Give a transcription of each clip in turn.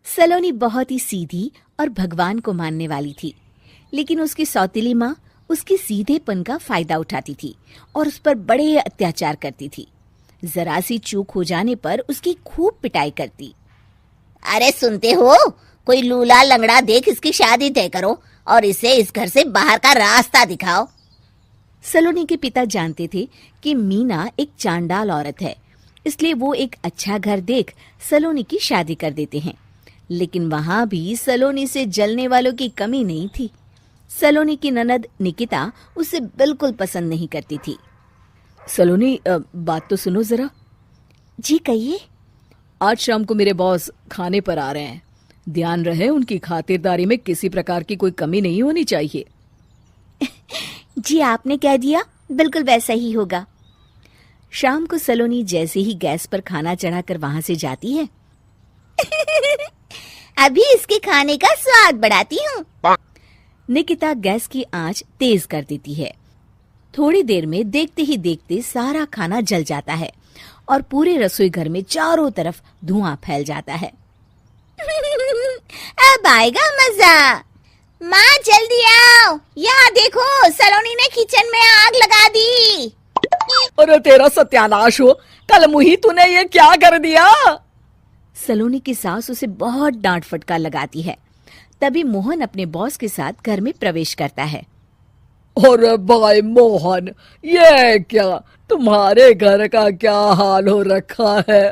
सलोनी बहुत ही सीधी और भगवान को मानने वाली थी, लेकिन उसकी सौतेली माँ उसकी सीधेपन का फायदा उठाती थी और उस पर बड़े अत्याचार करती थी। जरा सी चूक हो जाने पर उसकी खूब पिटाई करती। अरे सुनते हो, कोई लूला लंगड़ा देख इसकी शादी तय करो और इसे इस घर से बाहर का रास्ता दिखाओ। सलोनी के पिता जानते थे कि मीना एक चांडाल औरत है, इसलिए वो एक अच्छा घर देख सलोनी की शादी कर देते हैं। लेकिन वहां भी सलोनी से जलने वालों की कमी नहीं थी। सलोनी की ननद निकिता उसे बिल्कुल पसंद नहीं करती थी। सलोनी, बात तो सुनो जरा। जी कहिए। आज शाम को मेरे बॉस खाने पर आ रहे हैं। ध्यान रहे उनकी खातिरदारी में किसी प्रकार की कोई कमी नहीं होनी चाहिए। जी आपने कह दिया, बिल्कुल वैसा ही होगा। शाम को सलोनी जैसे ही गैस पर खाना चढ़ाकर वहां से जाती है अभी इसके खाने का स्वाद बढ़ाती हूँ। निकिता गैस की आंच तेज कर देती है। थोड़ी देर में देखते ही देखते सारा खाना जल जाता है और पूरे रसोई घर में चारों तरफ धुआं फैल जाता है। अब आएगा मजा। माँ जल्दी आओ, यहाँ देखो सलोनी ने किचन में आग लगा दी। अरे तेरा सत्यानाश हो, कल मुही तूने ये क्या कर दिया? सलोनी की सास उसे बहुत डांट फटकार लगाती है। तभी मोहन अपने बॉस के साथ घर में प्रवेश करता है। अरे भाई मोहन, ये क्या तुम्हारे घर का क्या हाल हो रखा है?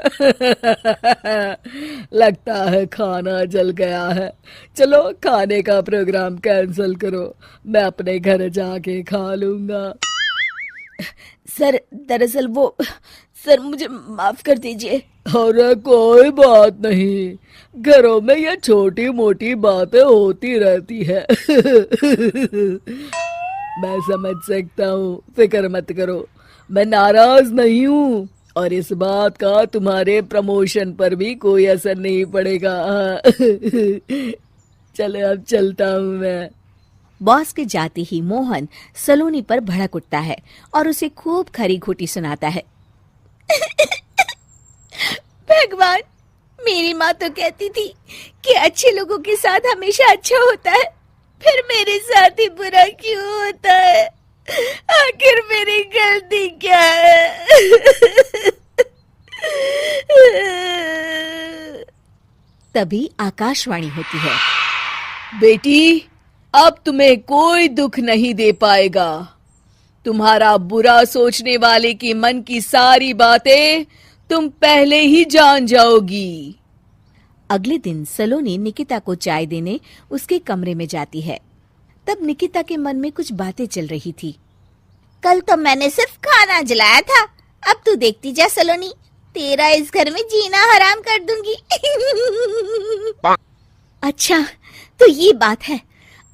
लगता है खाना जल गया है। चलो खाने का प्रोग्राम कैंसिल करो, मैं अपने घर जाके खा लूंगा। सर दरअसल सर मुझे माफ कर दीजिए। अरे कोई बात नहीं, घरों में ये छोटी मोटी बातें होती रहती है। मैं समझ सकता हूँ, फिक्र मत करो, मैं नाराज नहीं हूँ और इस बात का तुम्हारे प्रमोशन पर भी कोई असर नहीं पड़ेगा। चलो अब चलता हूँ मैं। बॉस के जाते ही मोहन सलोनी पर भड़क उठता है और उसे खूब खरी खोटी सुनाता है। भगवान, मेरी माँ तो कहती थी कि अच्छे लोगों के साथ हमेशा अच्छा होता है, फिर मेरे साथ ही बुरा क्यों होता है? आखिर मेरी गलती क्या है? तभी आकाशवाणी होती है। बेटी, अब तुम्हें कोई दुख नहीं दे पाएगा। तुम्हारा बुरा सोचने वाले के मन की सारी बातें तुम पहले ही जान जाओगी। अगले दिन सलोनी निकिता को चाय देने उसके कमरे में जाती है। तब निकिता के मन में कुछ बातें चल रही थी। कल तो मैंने सिर्फ खाना जलाया था, अब तू देखती जा सलोनी, तेरा इस घर में जीना हराम कर दूंगी। अच्छा, तो ये बात है,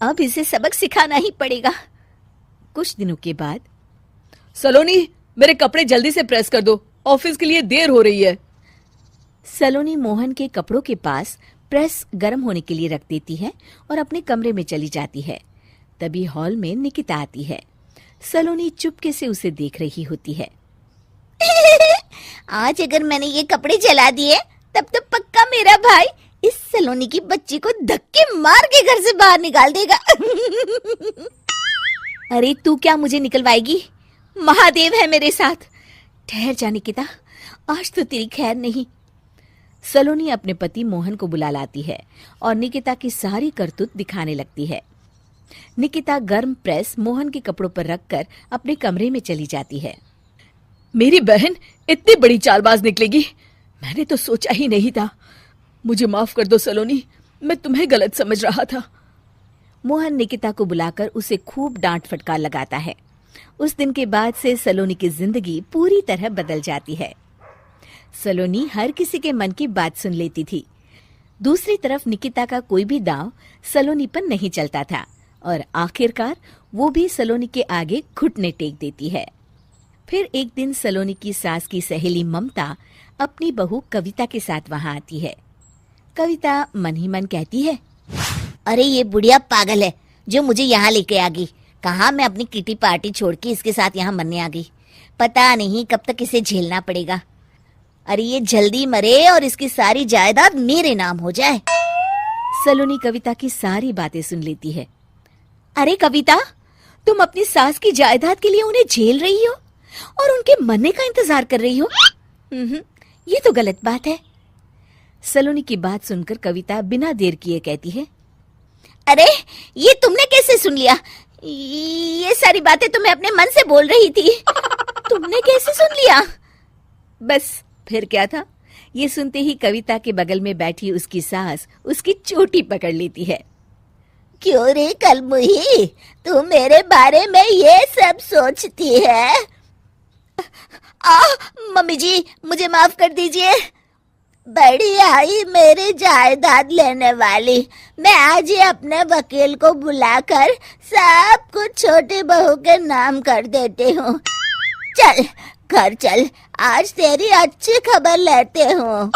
अब इसे सबक सिखाना ही पड़ेगा। कुछ दिनों के बाद, सलोनी, मेरे कपड़े जल्दी से प्रेस कर दो, ऑफिस के लिए देर हो रही है। सलोनी मोहन के कपड़ों के पास प्रेस गर्म होने के लिए रख देती है और अपने कमरे में चली जाती है। तभी हॉल में निकिता आती है। सलोनी चुपके से उसे देख रही होती है। आज अगर मैंने ये कपड़े जला दिए तब तो पक्का मेरा भाई इस सलोनी की बच्ची को धक्के मार के घर से बाहर निकाल देगा। अरे तू क्या मुझे निकलवाएगी? महादेव है मेरे साथ। ठहर जा निकिता, आज तो तेरी खैर नहीं। सलोनी अपने पति मोहन को बुला लाती है और निकिता की सारी करतूत दिखाने लगती है। निकिता गर्म प्रेस मोहन के कपड़ों पर रखकर अपने कमरे में चली जाती है। मेरी बहन इतनी बड़ी चालबाज निकलेगी, मैंने तो सोचा ही नहीं था। मुझे माफ कर दो सलोनी, मैं तुम्हें गलत समझ रहा था। मोहन निकिता को बुलाकर उसे खूब डांट फटकार लगाता है। उस दिन के बाद से सलोनी की जिंदगी पूरी तरह बदल जाती है। सलोनी हर किसी के मन की बात सुन लेती थी। दूसरी तरफ निकिता का कोई भी दांव सलोनी पर नहीं चलता था और आखिरकार वो भी सलोनी के आगे घुटने टेक देती है। फिर एक दिन सलोनी की सास की सहेली ममता अपनी बहू कविता के साथ वहां आती है। कविता मन ही मन कहती है, अरे ये बुढ़िया पागल है जो मुझे यहाँ लेके आ गई। कहाँ मैं अपनी किटी पार्टी छोड़ के इसके साथ यहाँ मरने आ गई। पता नहीं कब तक इसे झेलना पड़ेगा। अरे ये जल्दी मरे और इसकी सारी जायदाद मेरे नाम हो जाए। सलोनी कविता की सारी बातें सुन लेती है। अरे कविता, तुम अपनी सास की जायदाद के लिए उन्हें झेल रही हो और उनके मरने का इंतजार कर रही हो। ये तो गलत बात है। सलोनी की बात सुनकर कविता बिना देर किए कहती है, अरे ये तुमने कैसे सुन लिया? ये सारी बातें तो मैं अपने मन से बोल रही थी। तुमने कैसे सुन लिया? बस फिर क्या था, ये सुनते ही कविता के बगल में बैठी उसकी सास उसकी चोटी पकड़ लेती है। क्यों रे कलमुही, तू मेरे बारे में ये सब सोचती है? मम्मी जी, मुझे माफ कर दीजिए। बड़ी आई मेरी जायदाद लेने वाली, मैं आज ही अपने वकील को बुलाकर सब कुछ छोटी बहू के नाम कर देती हूँ। चल घर चल, आज तेरी अच्छी खबर लेते हूँ।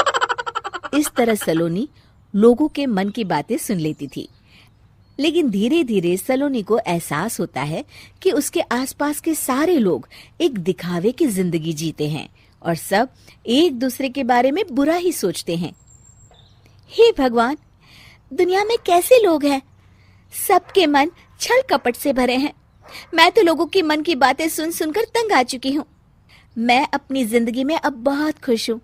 इस तरह सलोनी लोगों के मन की बातें सुन लेती थी, लेकिन धीरे धीरे सलोनी को एहसास होता है कि उसके आसपास के सारे लोग एक दिखावे की जिंदगी जीते हैं और सब एक दूसरे के बारे में बुरा ही सोचते हैं। हे भगवान, दुनिया में कैसे लोग हैं? सबके मन छल कपट से भरे हैं। मैं तो लोगों के मन की बातें सुन सुनकर तंग आ चुकी हूँ। मैं अपनी जिंदगी में अब बहुत खुश हूँ।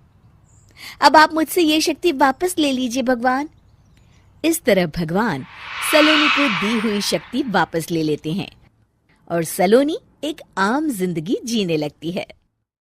अब आप मुझसे ये शक्ति वापस ले लीजिए भगवान। इस तरह भगवान सलोनी को दी हुई शक्ति वापस ले लेते हैं और सलोनी एक आम जिंदगी जीने लगती है।